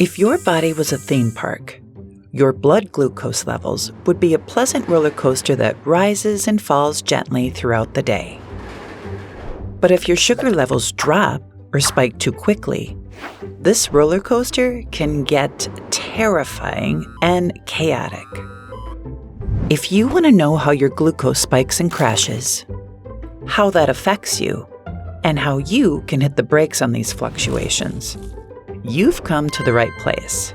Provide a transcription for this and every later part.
If your body was a theme park, your blood glucose levels would be a pleasant roller coaster that rises and falls gently throughout the day. But if your sugar levels drop or spike too quickly, this roller coaster can get terrifying and chaotic. If you want to know how your glucose spikes and crashes, how that affects you, and how you can hit the brakes on these fluctuations, you've come to the right place.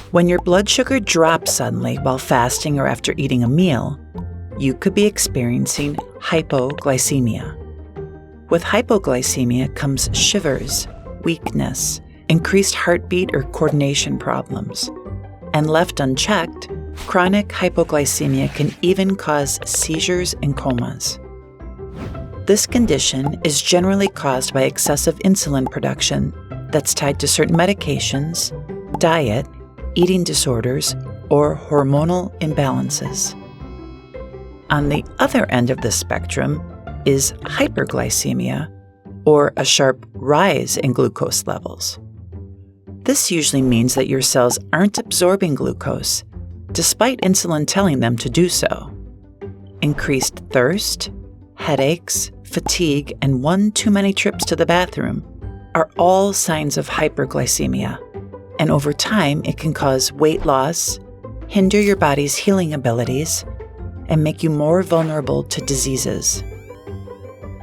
When your blood sugar drops suddenly while fasting or after eating a meal, you could be experiencing hypoglycemia. With hypoglycemia comes shivers, weakness, increased heartbeat or coordination problems. And left unchecked, chronic hypoglycemia can even cause seizures and comas. This condition is generally caused by excessive insulin production that's tied to certain medications, diet, eating disorders, or hormonal imbalances. On the other end of the spectrum is hyperglycemia, or a sharp rise in glucose levels. This usually means that your cells aren't absorbing glucose, despite insulin telling them to do so. Increased thirst, headaches, fatigue, and one too many trips to the bathroom are all signs of hyperglycemia, and over time it can cause weight loss, hinder your body's healing abilities, and make you more vulnerable to diseases.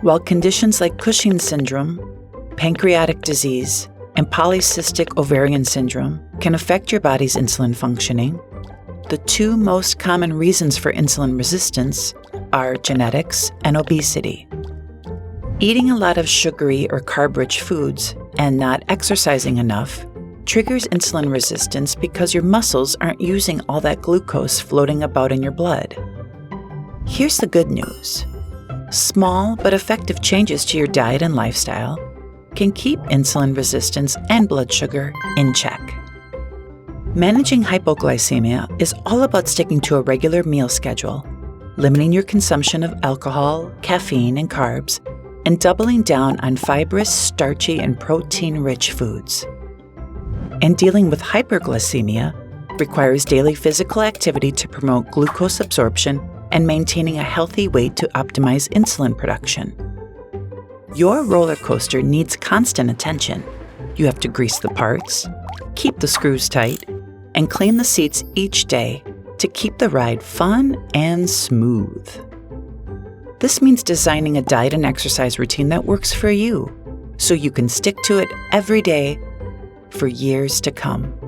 While conditions like Cushing's syndrome, pancreatic disease, and polycystic ovarian syndrome can affect your body's insulin functioning, the two most common reasons for insulin resistance are genetics and obesity. Eating a lot of sugary or carb-rich foods and not exercising enough triggers insulin resistance because your muscles aren't using all that glucose floating about in your blood. Here's the good news. Small but effective changes to your diet and lifestyle can keep insulin resistance and blood sugar in check. Managing hypoglycemia is all about sticking to a regular meal schedule, limiting your consumption of alcohol, caffeine, and carbs, and doubling down on fibrous, starchy, and protein-rich foods. And dealing with hyperglycemia requires daily physical activity to promote glucose absorption and maintaining a healthy weight to optimize insulin production. Your roller coaster needs constant attention. You have to grease the parts, keep the screws tight, and clean the seats each day to keep the ride fun and smooth. This means designing a diet and exercise routine that works for you, so you can stick to it every day for years to come.